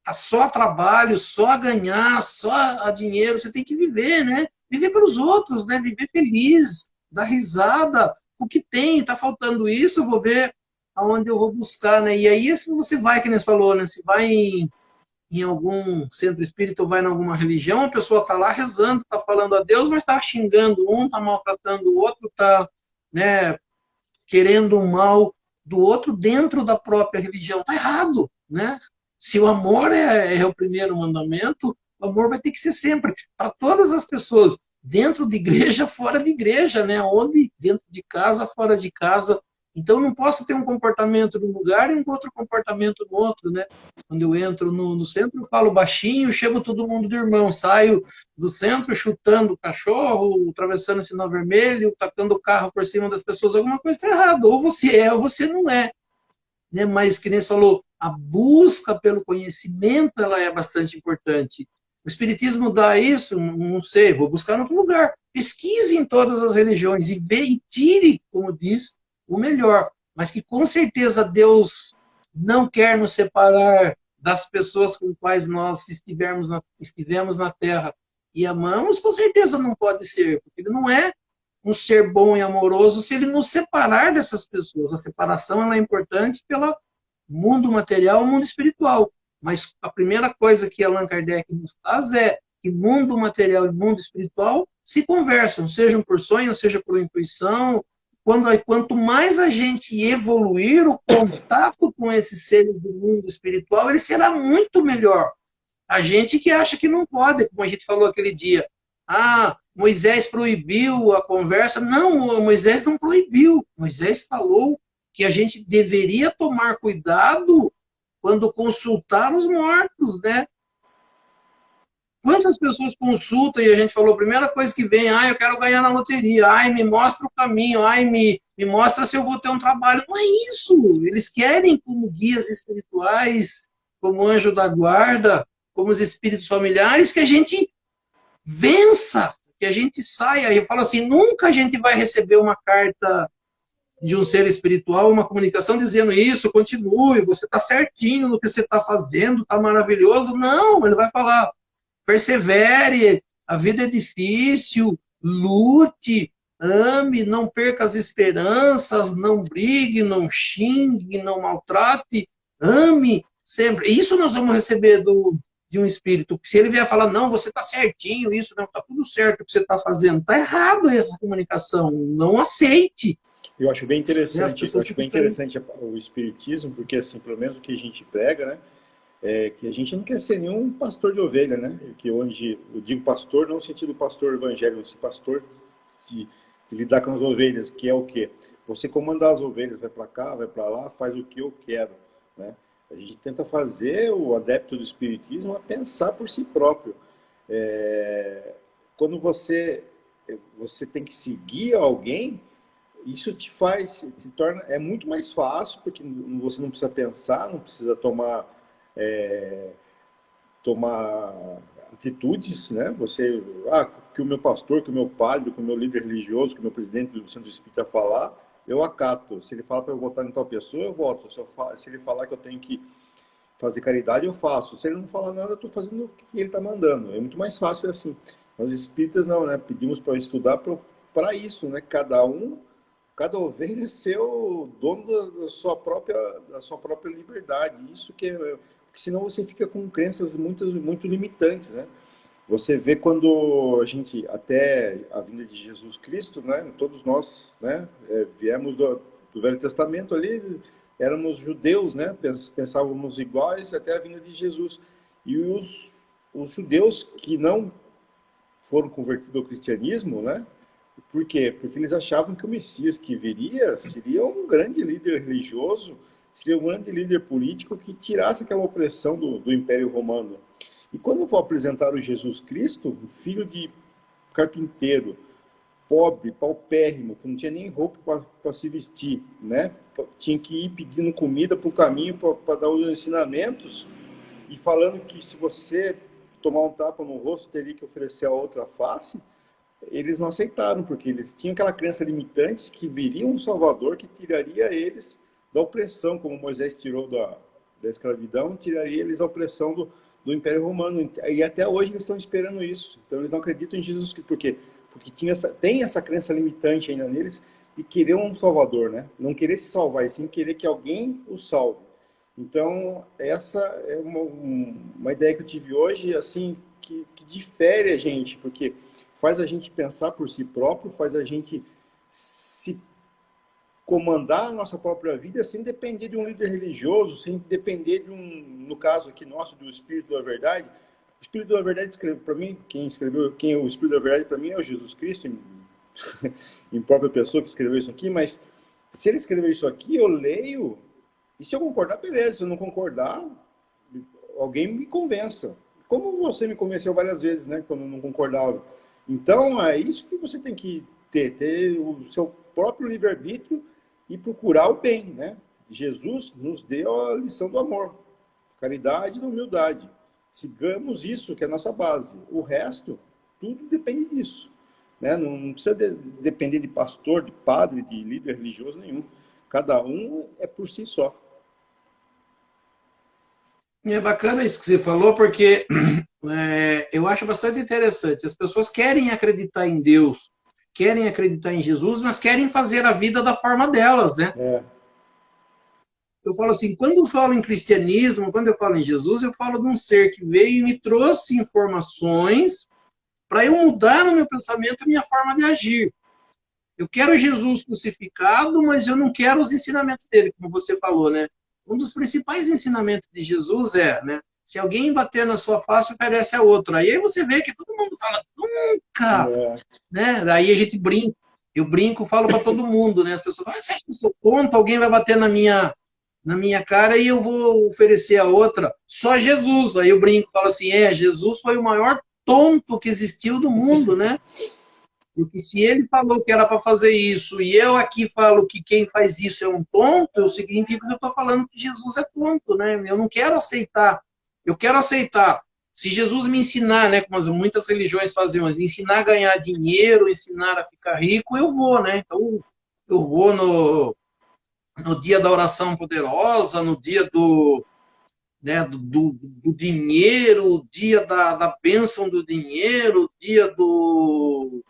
a só trabalho, só a ganhar, só a dinheiro. Você tem que viver, né? Viver para os outros, né? Viver feliz, dar risada. O que tem, está faltando isso, eu vou ver aonde eu vou buscar, né? E aí, se você vai, que nem você falou, né? Se vai em algum centro espírita ou vai em alguma religião, a pessoa está lá rezando, está falando a Deus, mas está xingando um, está maltratando o outro, está, né, querendo o mal do outro dentro da própria religião. Está errado, né? Se o amor é o primeiro mandamento, o amor vai ter que ser sempre para todas as pessoas, dentro de igreja, fora de igreja, né? Onde, dentro de casa, fora de casa. Então, não posso ter um comportamento num lugar e um outro comportamento no outro, né? Quando eu entro no centro, eu falo baixinho, chego todo mundo de irmão, saio do centro chutando o cachorro, atravessando o sinal vermelho, tacando o carro por cima das pessoas, alguma coisa está errada. Ou você é, ou você não é. Né? Mas, que nem você falou, a busca pelo conhecimento ela é bastante importante. O Espiritismo dá isso? Não sei, vou buscar em outro lugar. Pesquise em todas as religiões e vê e tire, como diz, o melhor. Mas que com certeza Deus não quer nos separar das pessoas com quais nós estivemos na Terra e amamos, com certeza não pode ser, porque ele não é um ser bom e amoroso se ele nos separar dessas pessoas. A separação ela é importante pelo mundo material e mundo espiritual. Mas a primeira coisa que Allan Kardec nos traz é que mundo material e mundo espiritual se conversam, sejam por sonho, seja por intuição. Quanto mais a gente evoluir o contato com esses seres do mundo espiritual, ele será muito melhor. A gente que acha que não pode, como a gente falou aquele dia. Ah, Moisés proibiu a conversa. Não, Moisés não proibiu. Moisés falou que a gente deveria tomar cuidado quando consultar os mortos, né? Quantas pessoas consultam e a gente falou, a primeira coisa que vem, eu quero ganhar na loteria, me mostra o caminho, me mostra se eu vou ter um trabalho. Não é isso. Eles querem como guias espirituais, como anjo da guarda, como os espíritos familiares, que a gente vença, que a gente saia. Eu falo assim, nunca a gente vai receber uma carta de um ser espiritual, uma comunicação dizendo isso, continue, você está certinho no que você está fazendo, está maravilhoso. Não, ele vai falar, persevere, a vida é difícil, lute, ame, não perca as esperanças, não brigue, não xingue, não maltrate, ame sempre. Isso nós vamos receber de um espírito. Se ele vier falar, não, você está certinho, isso não está tudo certo o que você está fazendo, está errado essa comunicação, não aceite.
Eu acho bem interessante, o espiritismo, porque assim, pelo menos o que a gente prega, né, é que a gente não quer ser nenhum pastor de ovelha, né? Que onde eu digo pastor, não no sentido pastor evangélico, esse pastor de lidar com as ovelhas, que é o quê? Você comandar as ovelhas, vai para cá, vai para lá, faz o que eu quero, né? A gente tenta fazer o adepto do espiritismo a pensar por si próprio. Quando você tem que seguir alguém, isso te torna, é muito mais fácil, porque você não precisa pensar, não precisa tomar atitudes, né? Que o meu pastor, que o meu padre, que o meu líder religioso, que o meu presidente do centro espírita falar, eu acato. Se ele fala para eu votar em tal pessoa, eu voto. Se ele falar que eu tenho que fazer caridade, eu faço. Se ele não falar nada, eu estou fazendo o que ele está mandando. É muito mais fácil assim. Os espíritas não, né? Pedimos para estudar para isso, né? Cada ovelha ser o dono da sua própria liberdade. Isso que é, porque senão você fica com crenças muito limitantes, né? Você vê quando a gente, até a vinda de Jesus Cristo, né? Todos nós, né? Viemos do Velho Testamento ali, éramos judeus, né? Pensávamos iguais até a vinda de Jesus. E os judeus que não foram convertidos ao cristianismo, né? Por quê? Porque eles achavam que o Messias que viria seria um grande líder religioso, seria um grande líder político que tirasse aquela opressão do Império Romano. E quando eu vou apresentar o Jesus Cristo, um filho de carpinteiro, pobre, paupérrimo, que não tinha nem roupa para se vestir, né? Tinha que ir pedindo comida para o caminho para dar os ensinamentos e falando que se você tomar um tapa no rosto, teria que oferecer a outra face. Eles não aceitaram, porque eles tinham aquela crença limitante que viria um Salvador que tiraria eles da opressão, como Moisés tirou da escravidão, tiraria eles da opressão do Império Romano. E até hoje eles estão esperando isso. Então eles não acreditam em Jesus Cristo. Por quê? Porque tem essa crença limitante ainda neles de querer um Salvador, né? Não querer se salvar, e sim querer que alguém o salve. Então, essa é uma ideia que eu tive hoje, assim, que difere a gente, porque faz a gente pensar por si próprio, faz a gente se comandar a nossa própria vida sem depender de um líder religioso, sem depender no caso aqui nosso, do Espírito da Verdade. O Espírito da Verdade escreveu para mim, quem é o Espírito da Verdade para mim é o Jesus Cristo, em própria pessoa que escreveu isso aqui, mas se ele escreveu isso aqui, eu leio, e se eu concordar, beleza, se eu não concordar, alguém me convença. Como você me convenceu várias vezes, né, quando eu não concordava. Então, é isso que você tem que ter o seu próprio livre-arbítrio e procurar o bem, né? Jesus nos deu a lição do amor, caridade e da humildade. Sigamos isso, que é a nossa base. O resto, tudo depende disso, né? Não precisa depender de pastor, de padre, de líder religioso nenhum. Cada um é por si só.
É bacana isso que você falou, porque eu acho bastante interessante. As pessoas querem acreditar em Deus, querem acreditar em Jesus, mas querem fazer a vida da forma delas, né? Eu falo assim, quando eu falo em cristianismo, quando eu falo em Jesus, eu falo de um ser que veio e me trouxe informações para eu mudar no meu pensamento a minha forma de agir. Eu quero Jesus crucificado, mas eu não quero os ensinamentos dele, como você falou, né? Um dos principais ensinamentos de Jesus é, né? Se alguém bater na sua face, oferece a outra. Aí você vê que todo mundo fala, nunca! Né? Daí a gente brinca. Eu brinco, falo para todo mundo, né? As pessoas falam, eu sou tonto, alguém vai bater na minha cara e eu vou oferecer a outra. Só Jesus. Aí eu brinco, falo assim, Jesus foi o maior tonto que existiu do mundo, né? Porque se ele falou que era para fazer isso e eu aqui falo que quem faz isso é um tonto, significa que eu estou falando que Jesus é tonto, né? Eu não quero aceitar. Eu quero aceitar. Se Jesus me ensinar, né, como muitas religiões faziam, ensinar a ganhar dinheiro, ensinar a ficar rico, eu vou, né? Então, eu vou no dia da oração poderosa, no dia né, do dinheiro, dia da bênção do dinheiro, dia do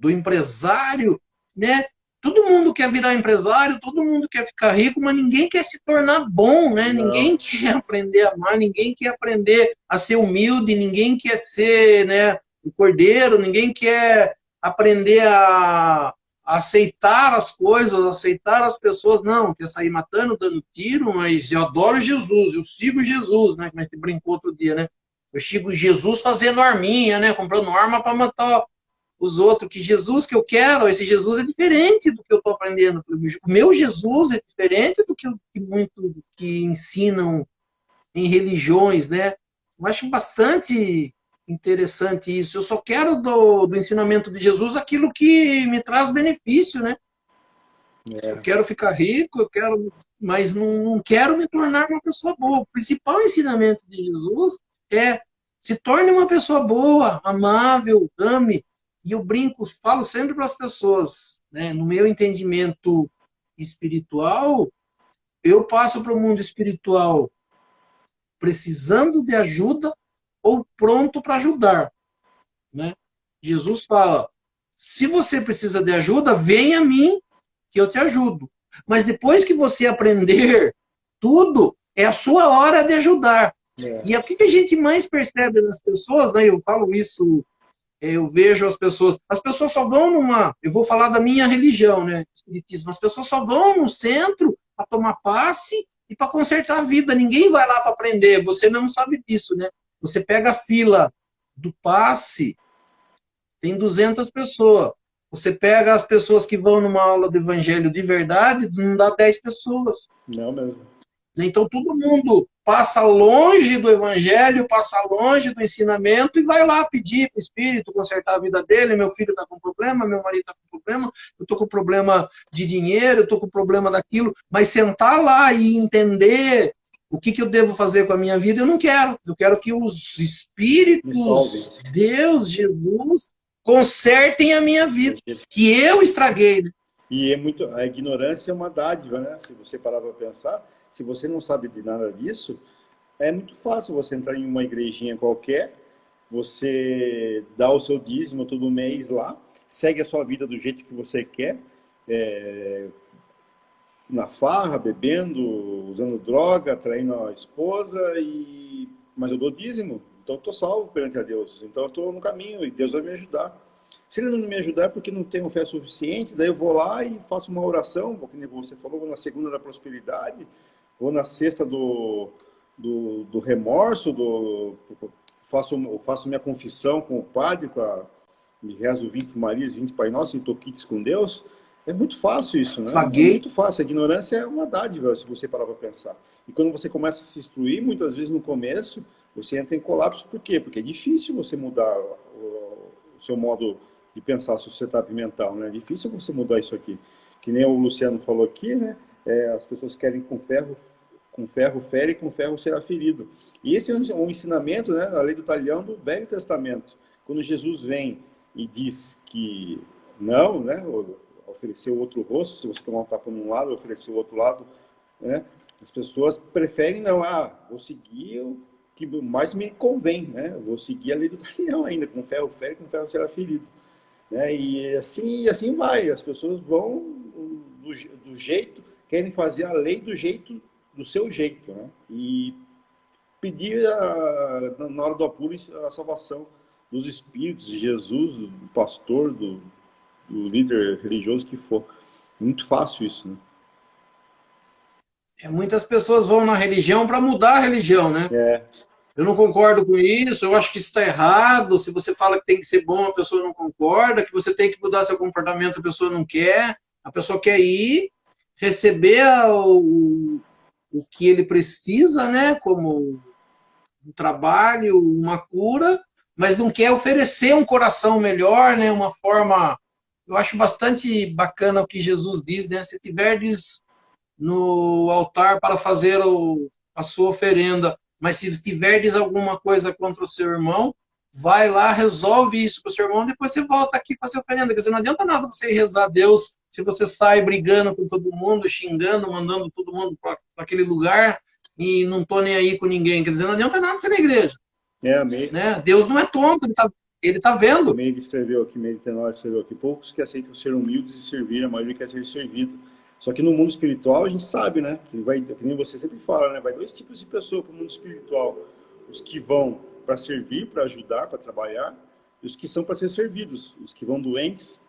empresário, né? Todo mundo quer virar empresário, todo mundo quer ficar rico, mas ninguém quer se tornar bom, né?
Não.
Ninguém quer aprender a amar, ninguém quer aprender a ser humilde, ninguém quer ser, né, um cordeiro, ninguém quer aprender a aceitar as coisas, aceitar as pessoas. Não, quer sair matando, dando tiro, mas eu adoro Jesus, eu sigo Jesus, né? Como a gente brincou outro dia, né? Eu sigo Jesus fazendo arminha, né? Comprando arma para matar os outros, que Jesus que eu quero, esse Jesus é diferente do que eu estou aprendendo. O meu Jesus é diferente do que muito que ensinam em religiões, né? Eu acho bastante interessante isso. Eu só quero do ensinamento de Jesus aquilo que me traz benefício, né? Eu quero ficar rico, mas não quero me tornar uma pessoa boa. O principal ensinamento de Jesus é se torne uma pessoa boa, amável, ame. E eu brinco, falo sempre para as pessoas, né? No meu entendimento espiritual, eu passo para o mundo espiritual precisando de ajuda ou pronto para ajudar, né? Jesus fala: se você precisa de ajuda, venha a mim que eu te ajudo. Mas depois que você aprender tudo, é a sua hora de ajudar.
É.
E o que a gente mais percebe nas pessoas, né? Eu falo isso, eu vejo as pessoas só vão numa, eu vou falar da minha religião, né? Espiritismo, as pessoas só vão no centro para tomar passe e para consertar a vida. Ninguém vai lá para aprender. Você não sabe disso, né? Você pega a fila do passe, tem 200 pessoas. Você pega as pessoas que vão numa aula do evangelho de verdade, não dá 10 pessoas.
Não mesmo.
Então todo mundo passa longe do evangelho, passa longe do ensinamento e vai lá pedir para o Espírito consertar a vida dele. Meu filho está com problema, meu marido está com problema, eu estou com problema de dinheiro, eu estou com problema daquilo. Mas sentar lá e entender o que eu devo fazer com a minha vida, eu não quero. Eu quero que os
Me salve.
Espíritos, Deus, Jesus, consertem a minha vida, que eu estraguei.
E é muito, a ignorância é uma dádiva, né? Se você parar para pensar, se você não sabe de nada disso, é muito fácil você entrar em uma igrejinha qualquer, você dá o seu dízimo todo mês lá, segue a sua vida do jeito que você quer, na farra, bebendo, usando droga, traindo a esposa, mas eu dou dízimo, então eu estou salvo perante a Deus, então eu estou no caminho e Deus vai me ajudar. Se ele não me ajudar é porque não tenho fé suficiente, daí eu vou lá e faço uma oração, como você falou, vou na segunda da prosperidade, vou na sexta do remorso, faço minha confissão com o padre, me rezo 20 Marias, 20 Pai Nosso e toquites com Deus. É muito fácil isso, né?
Paguei.
É muito fácil. A ignorância é uma dádiva, se você parar para pensar. E quando você começa a se instruir, muitas vezes no começo, você entra em colapso. Por quê? Porque é difícil você mudar o seu modo de pensar, seu setup mental, né? É difícil você mudar isso aqui. Que nem o Luciano falou aqui, né? As pessoas querem com ferro fere, com ferro será ferido. E esse é um ensinamento, né? A lei do talhão do Velho Testamento. Quando Jesus vem e diz que não, né? Oferecer o outro rosto, se você tomar um tapa num lado, oferecer o outro lado, né? As pessoas preferem não, vou seguir o que mais me convém, né? Vou seguir a lei do talhão ainda, com ferro fere, com ferro será ferido, né? E assim vai, as pessoas vão do jeito, querem fazer a lei do seu jeito, né? E pedir na hora do apuro a salvação dos espíritos, de Jesus, do pastor, do líder religioso que for. Muito fácil isso, né?
Muitas pessoas vão na religião para mudar a religião, né? Eu não concordo com isso, eu acho que isso está errado. Se você fala que tem que ser bom, a pessoa não concorda, que você tem que mudar seu comportamento, a pessoa não quer. A pessoa quer ir, receber o que ele precisa, né? Como um trabalho, uma cura, mas não quer oferecer um coração melhor, né? Uma forma... Eu acho bastante bacana o que Jesus diz, né? Se tiverdes no altar para fazer a sua oferenda, mas se tiverdes alguma coisa contra o seu irmão, vai lá, resolve isso com o seu irmão, depois você volta aqui para fazer oferenda. Quer dizer, não adianta nada você rezar a Deus se você sai brigando com todo mundo, xingando, mandando todo mundo para aquele lugar e não tô nem aí com ninguém. Quer dizer, não adianta nada ser na igreja. Né? Deus não é tonto, ele tá vendo.
Meire escreveu aqui, Meire Tenório escreveu aqui, poucos que aceitam ser humildes e servir, a maioria quer ser servido. Só que no mundo espiritual a gente sabe, né? Que nem você sempre fala, né? Vai dois tipos de pessoas para o mundo espiritual. Os que vão para servir, para ajudar, para trabalhar, e os que são para ser servidos. Os que vão doentes,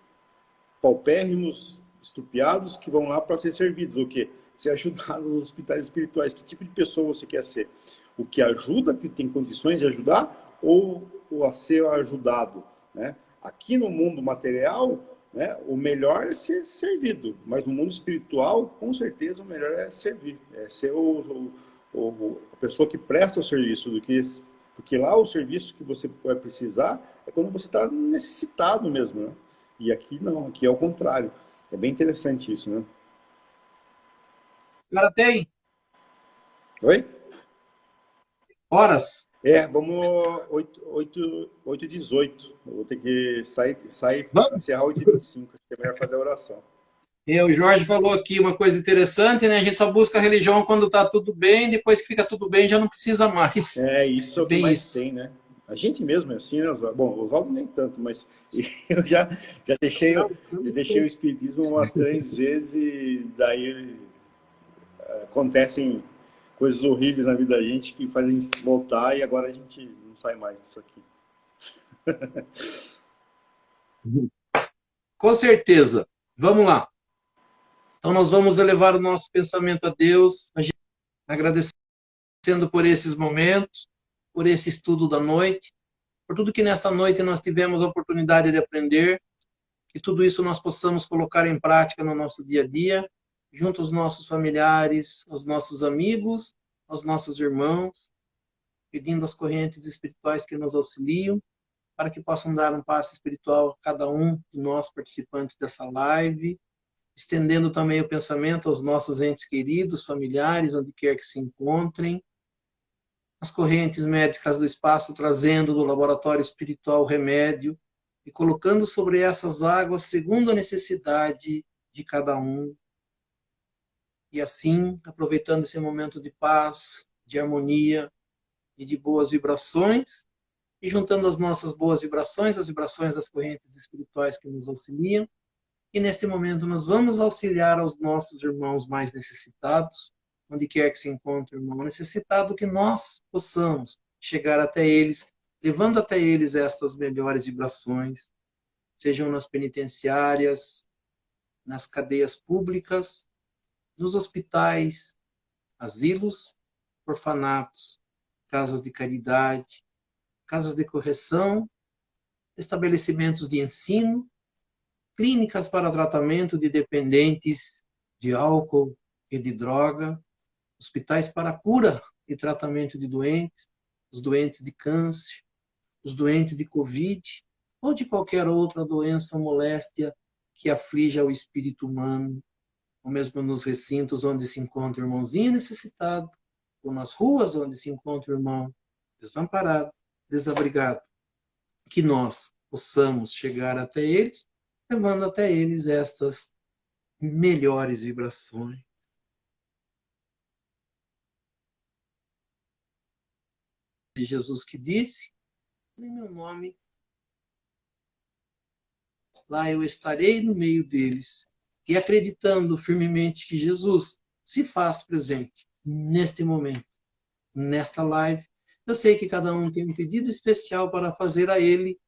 paupérrimos, estupiados, que vão lá para ser servidos. O quê? Ser ajudados nos hospitais espirituais. Que tipo de pessoa você quer ser? O que ajuda, que tem condições de ajudar, ou a ser ajudado, né? Aqui no mundo material, né, o melhor é ser servido, mas no mundo espiritual, com certeza, o melhor é servir, é ser a pessoa que presta o serviço, porque lá o serviço que você vai precisar é quando você está necessitado mesmo, né? E aqui não, aqui é o contrário. É bem interessante isso, né?
Cara, tem
Oi?
horas.
Vamos 8h18. Eu vou ter que sair
Vamos?
encerrar 8h25. Acho que é melhor fazer a oração.
O Jorge falou aqui uma coisa interessante, né? A gente só busca a religião quando está tudo bem, depois que fica tudo bem já não precisa mais.
Isso
É
é o que
bem
mais
isso.
tem, né? A gente mesmo é assim, né, Oswaldo? Bom, o Oswaldo nem tanto, mas eu já deixei,
Não,
eu deixei o Espiritismo umas 3 vezes e daí acontecem coisas horríveis na vida da gente que fazem voltar e agora a gente não sai mais disso aqui.
com certeza. Vamos lá. Então nós vamos elevar o nosso pensamento a Deus, agradecendo por esses momentos, por esse estudo da noite, por tudo que nesta noite nós tivemos a oportunidade de aprender, que tudo isso nós possamos colocar em prática no nosso dia a dia, junto aos nossos familiares, aos nossos amigos, aos nossos irmãos, pedindo as correntes espirituais que nos auxiliam, para que possam dar um passo espiritual a cada um de nós participantes dessa live, estendendo também o pensamento aos nossos entes queridos, familiares, onde quer que se encontrem, as correntes médicas do espaço trazendo do laboratório espiritual o remédio e colocando sobre essas águas segundo a necessidade de cada um. E assim, aproveitando esse momento de paz, de harmonia e de boas vibrações, e juntando as nossas boas vibrações, as vibrações das correntes espirituais que nos auxiliam, e neste momento nós vamos auxiliar aos nossos irmãos mais necessitados, onde quer que se encontre o irmão necessitado, que nós possamos chegar até eles, levando até eles estas melhores vibrações, sejam nas penitenciárias, nas cadeias públicas, nos hospitais, asilos, orfanatos, casas de caridade, casas de correção, estabelecimentos de ensino, clínicas para tratamento de dependentes de álcool e de droga, hospitais para cura e tratamento de doentes, os doentes de câncer, os doentes de Covid ou de qualquer outra doença ou moléstia que aflige ao espírito humano, ou mesmo nos recintos onde se encontra o irmãozinho necessitado, ou nas ruas onde se encontra o irmão desamparado, desabrigado, que nós possamos chegar até eles, levando até eles estas melhores vibrações. De Jesus que disse, em meu nome, lá eu estarei no meio deles. E acreditando firmemente que Jesus se faz presente neste momento, nesta live, eu sei que cada um tem um pedido especial para fazer a ele,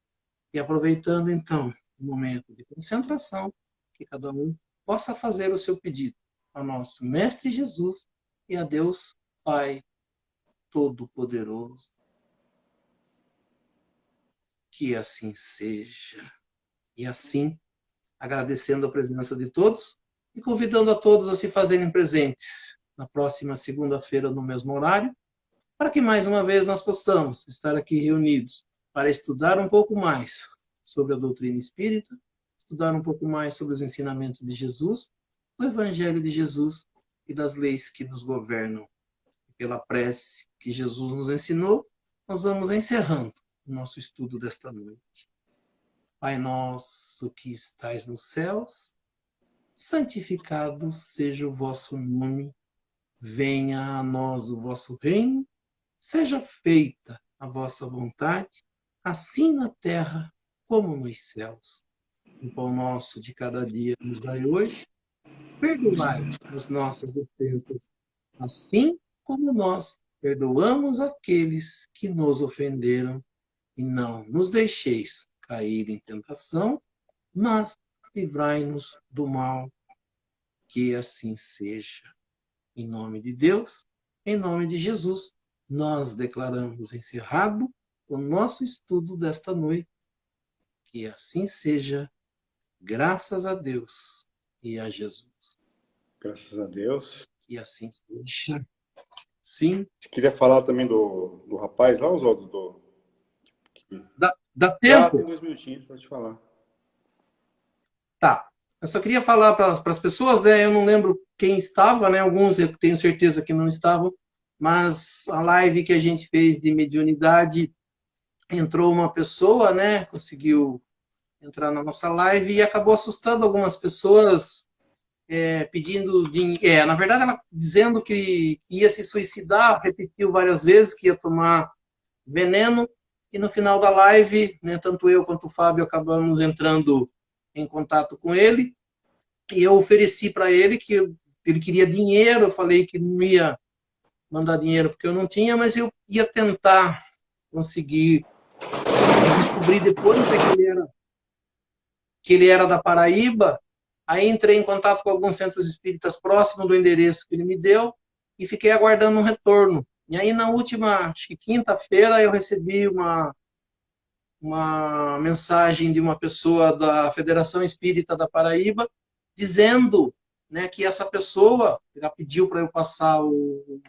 e aproveitando então o momento de concentração, que cada um possa fazer o seu pedido ao nosso Mestre Jesus e a Deus Pai Todo-Poderoso. Que assim seja. E assim, agradecendo a presença de todos e convidando a todos a se fazerem presentes na próxima segunda-feira, no mesmo horário, para que mais uma vez nós possamos estar aqui reunidos para estudar um pouco mais sobre a doutrina espírita, estudar um pouco mais sobre os ensinamentos de Jesus, o Evangelho de Jesus e das leis que nos governam. E pela prece que Jesus nos ensinou, nós vamos encerrando o nosso estudo desta noite. Pai nosso que estais nos céus, santificado seja o vosso nome, venha a nós o vosso reino, seja feita a vossa vontade, assim na terra como nos céus. O pão nosso de cada dia nos dai hoje, perdoai as nossas ofensas, assim como nós perdoamos aqueles que nos ofenderam, e não nos deixeis cair em tentação, mas livrai-nos do mal. Que assim seja. Em nome de Deus, em nome de Jesus, nós declaramos encerrado o nosso estudo desta noite. Que assim seja, graças a Deus e a Jesus.
Graças a Deus.
Que assim seja. Sim.
Você queria falar também do rapaz lá, Oswaldo?
Dá
Já
tempo?
tem 2 minutinhos para te falar.
Tá. Eu só queria falar para as pessoas, né? Eu não lembro quem estava, né? Alguns eu tenho certeza que não estavam, mas a live que a gente fez de mediunidade, entrou uma pessoa, né, conseguiu entrar na nossa live e acabou assustando algumas pessoas, pedindo dinheiro. Na verdade, ela dizendo que ia se suicidar, repetiu várias vezes que ia tomar veneno, e no final da live, né, tanto eu quanto o Fábio acabamos entrando em contato com ele, e eu ofereci para ele que ele queria dinheiro, eu falei que não ia mandar dinheiro porque eu não tinha, mas eu ia tentar conseguir. Descobri depois que ele era da Paraíba, aí entrei em contato com alguns centros espíritas próximos do endereço que ele me deu e fiquei aguardando um retorno. E aí na última, acho que quinta-feira, eu recebi uma mensagem de uma pessoa da Federação Espírita da Paraíba dizendo, né, que essa pessoa, ela pediu para eu passar o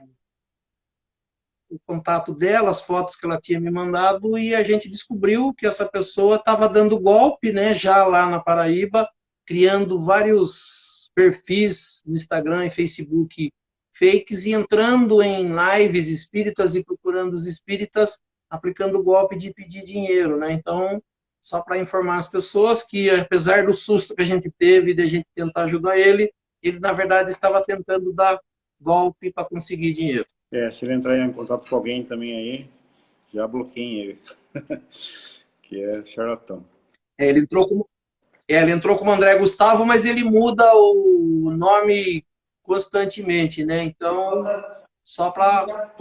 contato dela, as fotos que ela tinha me mandado, e a gente descobriu que essa pessoa estava dando golpe, né, já lá na Paraíba, criando vários perfis no Instagram e Facebook fakes e entrando em lives espíritas e procurando os espíritas aplicando o golpe de pedir dinheiro, né? Então, só para informar as pessoas que, apesar do susto que a gente teve de a gente tentar ajudar ele, ele na verdade estava tentando dar golpe para conseguir dinheiro.
Se ele entrar em contato com alguém também aí, já bloqueiem ele. Que é charlatão.
Ele entrou como André Gustavo, mas ele muda o nome constantemente, né? Então, só para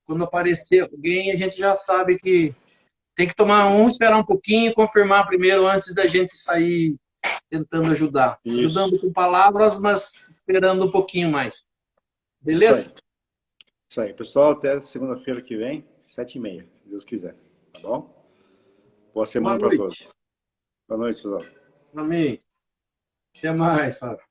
quando aparecer alguém, a gente já sabe que tem que esperar um pouquinho, confirmar primeiro antes da gente sair tentando ajudar.
Isso.
Ajudando com palavras, mas esperando um pouquinho mais.
Isso
Beleza?
aí. Isso aí. Pessoal, até segunda-feira que vem, 7h30, se Deus quiser. Tá bom? Boa semana para todos. Boa noite, pessoal.
Amém. Até mais, Fábio.